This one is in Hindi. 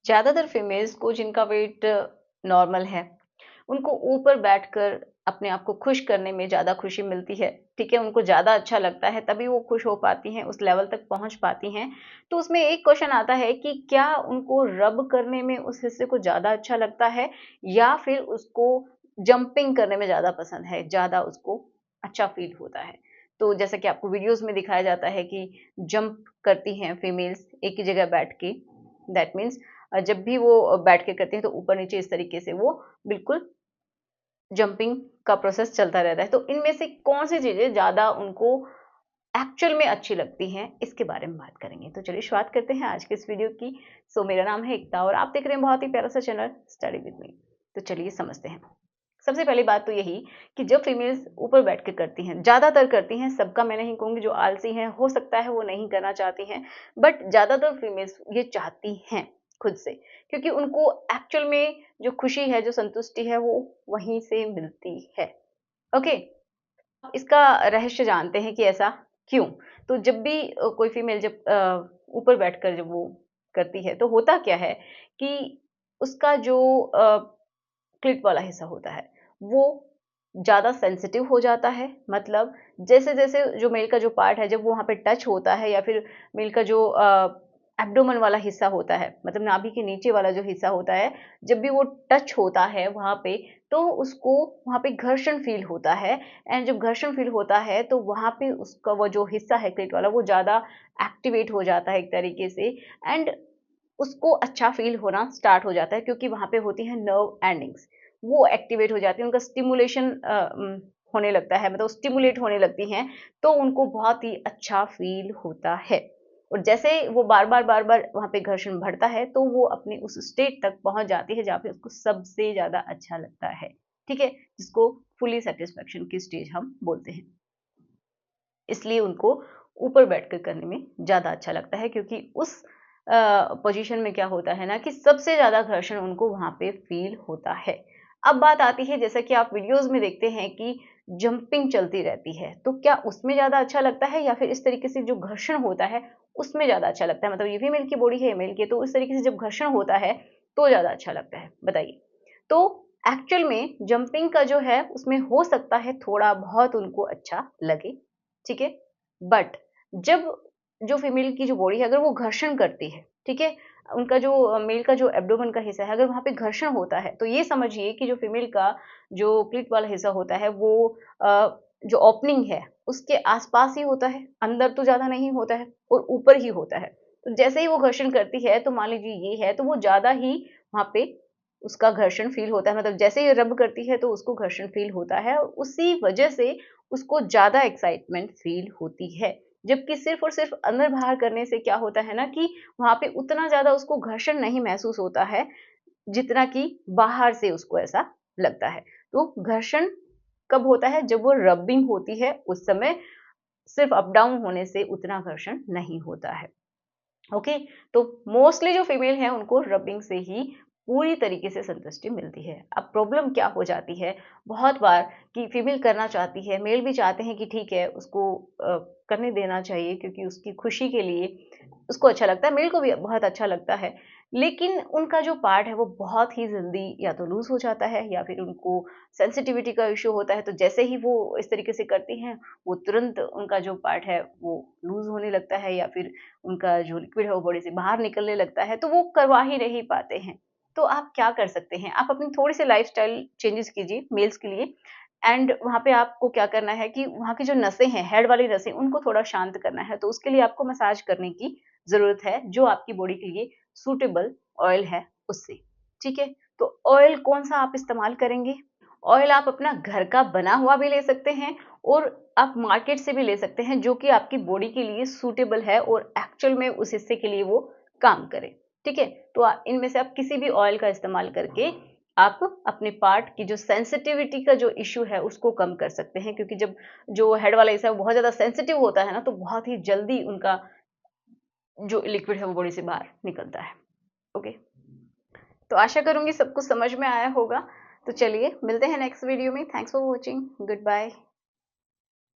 ज़्यादातर फीमेल्स को जिनका वेट नॉर्मल है, उनको ऊपर बैठकर अपने आप को खुश करने में ज़्यादा खुशी मिलती है, ठीक है? उनको ज़्यादा अच्छा लगता है, तभी वो खुश हो पाती हैं, उस लेवल तक पहुँच पाती हैं। तो उसमें एक क्वेश्चन आता है कि क्या उनको रब करने में उस हिस्से को ज़्यादा अच्छा लगता है या फिर उसको जंपिंग करने में ज़्यादा पसंद है, ज़्यादा उसको अच्छा फ़ील होता है? तो जैसा कि आपको वीडियोज़ में दिखाया जाता है कि जंप करती हैं फीमेल्स एक ही जगह बैठ के, दैट मीन्स जब भी वो बैठ के करती हैं तो ऊपर-नीचे इस तरीके से वो बिल्कुल जंपिंग का प्रोसेस चलता रहता है। तो इनमें से कौन-सी चीज़ें ज़्यादा उनको एक्चुअल में अच्छी लगती हैं, इसके बारे में बात करेंगे। तो चलिए शुरुआत करते हैं आज के इस वीडियो की। मेरा नाम है एकता और आप देख रहे हैं बहुत ही प्यारा सा चैनल स्टडी विद मी। तो चलिए समझते हैं। सबसे पहली बात तो यही कि जब फीमेल्स ऊपर बैठ के करती हैं, ज़्यादातर करती हैं, सबका मैं नहीं कहूँगी, जो आलसी हैं, हो सकता है वो नहीं करना चाहती हैं, बट ज़्यादातर फीमेल्स ये चाहती हैं खुद से, क्योंकि उनको एक्चुअल में जो खुशी है, जो संतुष्टि है, वो वहीं से मिलती है। ओके? इसका रहस्य जानते हैं कि ऐसा क्यों? तो जब भी कोई फीमेल जब ऊपर बैठकर जब वो करती है, तो होता क्या है कि उसका जो क्लिट वाला हिस्सा होता है, वो ज़्यादा सेंसिटिव हो जाता है। मतलब जैसे-जैसे जो मेल का जो पार्ट है, जब वो वहाँ पे टच होता है या फिर मेल का जो एब्डोमेन वाला हिस्सा होता है, मतलब नाभि के नीचे वाला जो हिस्सा होता है, जब भी वो टच होता है वहाँ पे, तो उसको वहाँ पे घर्षण फ़ील होता है एंड जब घर्षण फ़ील होता है, तो वहाँ पे उसका वो जो हिस्सा है क्लिट वाला, वो ज़्यादा एक्टिवेट हो जाता है एक तरीके से एंड उसको अच्छा फ़ील होना स्टार्ट हो जाता है क्योंकि वहाँ पे होती हैं नर्व एंडिंग्स, वो एक्टिवेट हो जाती हैं, उनका स्टिमुलेशन होने लगता है, मतलब स्टिमुलेट होने लगती हैं, तो उनको बहुत ही अच्छा फ़ील होता है। और जैसे वो बार-बार वहाँ पे घर्षण बढ़ता है, तो वो अपने उस स्टेट तक पहुँच जाती है जहाँ पे उसको सबसे ज़्यादा अच्छा लगता है, ठीक है? जिसको फुली सैटिस्फैक्शन की स्टेज हम बोलते हैं। इसलिए उनको ऊपर बैठकर करने में ज़्यादा अच्छा लगता है क्योंकि उस पोजीशन में क्या होता है ना कि सबसे ज़्यादा घर्षण उनको वहाँ पे फ़ील होता है। अब बात आती है जैसा कि आप वीडियोज़ में देखते हैं कि जंपिंग चलती रहती है, तो क्या उसमें ज़्यादा अच्छा लगता है या फिर इस तरीके से जो घर्षण होता है, उसमें ज़्यादा अच्छा लगता है? मतलब ये फीमेल की बॉडी है, मेल की है, तो इस तरीके से जब घर्षण होता है, तो ज़्यादा अच्छा लगता है, बताइए? तो एक्चुअल में जंपिंग का जो है, उसमें हो सकता है थोड़ा बहुत उनको अच्छा लगे, ठीक है? बट जब जो फीमेल की जो बॉडी है अगर वो घर्षण करती है, ठीक है? उनका जो मेल का जो एब्डोमेन का हिस्सा है अगर वहाँ पे घर्षण होता है, तो ये समझिए कि जो फीमेल का जो क्लिट वाला हिस्सा होता है वो जो ओपनिंग है उसके आस-पास ही होता है, अंदर तो ज़्यादा नहीं होता है और ऊपर ही होता है। तो जैसे ही वो घर्षण करती है तो मान लीजिए ये है, तो वो ज़्यादा ही वहाँ पे उसका घर्षण फ़ील होता है, मतलब जैसे ही रब करती है तो उसको घर्षण फ़ील होता है और उसी वजह से उसको ज़्यादा एक्साइटमेंट फ़ील होती है। जबकि सिर्फ़ और सिर्फ़ अंदर-बाहर करने से क्या होता है ना कि वहाँ पे उतना ज़्यादा उसको घर्षण नहीं महसूस होता है, जितना कि बाहर से उसको ऐसा लगता है। तो घर्षण कब होता है? जब वो रबिंग होती है, उस समय सिर्फ़ अप डाउन होने से उतना घर्षण नहीं होता है। ओके, तो मोस्टली जो फीमेल है उनको रबिंग से ही पूरी तरीके से संतुष्टि मिलती है। अब प्रॉब्लम क्या हो जाती है बहुत बार कि फीमेल करना चाहती है, मेल भी चाहते हैं कि ठीक है उसको करने देना चाहिए क्योंकि उसकी खुशी के लिए उसको अच्छा लगता है, मेल को भी बहुत अच्छा लगता है, लेकिन उनका जो पार्ट है वो बहुत ही जल्दी या तो लूज हो जाता है या फिर उनको सेंसिटिविटी का इश्यू होता है, तो जैसे ही वो इस तरीके से करती हैं वो तुरंत उनका जो पार्ट है वो लूज होने लगता है या फिर उनका जो लिक्विड है वो बॉडी से बाहर निकलने लगता है, तो वो करवा ही नहीं पाते हैं। तो आप क्या कर सकते हैं? आप अपनी थोड़ी-सी लाइफ़स्टाइल चेंजेज़ कीजिए मेल्स के लिए एंड वहाँ पे आपको क्या करना है कि वहाँ की जो नसें हैं, हेड वाली नसें, उनको थोड़ा शांत करना है। तो उसके लिए आपको मसाज करने की ज़रूरत है, जो आपकी बॉडी के लिए सूटेबल ऑयल है उससे, ठीक है? तो ऑयल कौन-सा आप इस्तेमाल करेंगे? ऑयल आप अपना घर का बना हुआ भी ले सकते हैं और आप मार्केट से भी ले सकते हैं, जो कि आपकी बॉडी के लिए सूटेबल है और एक्चुअल में उस हिस्से के लिए वो काम करे, ठीक है? तो इनमें से आप किसी भी ऑयल का इस्तेमाल करके आप अपने पार्ट की जो सेंसिटिविटी का जो इश्यू है उसको कम कर सकते हैं, क्योंकि जब जो हेड वाला हिस्सा है वो बहुत ज़्यादा सेंसिटिव होता है ना, तो बहुत ही जल्दी उनका जो लिक्विड है वो बॉडी से बाहर निकलता है। ओके, तो आशा करूँगी सब कुछ समझ में आया होगा। तो चलिए मिलते हैं नेक्स्ट वीडियो में। Thanks for watching. Good bye.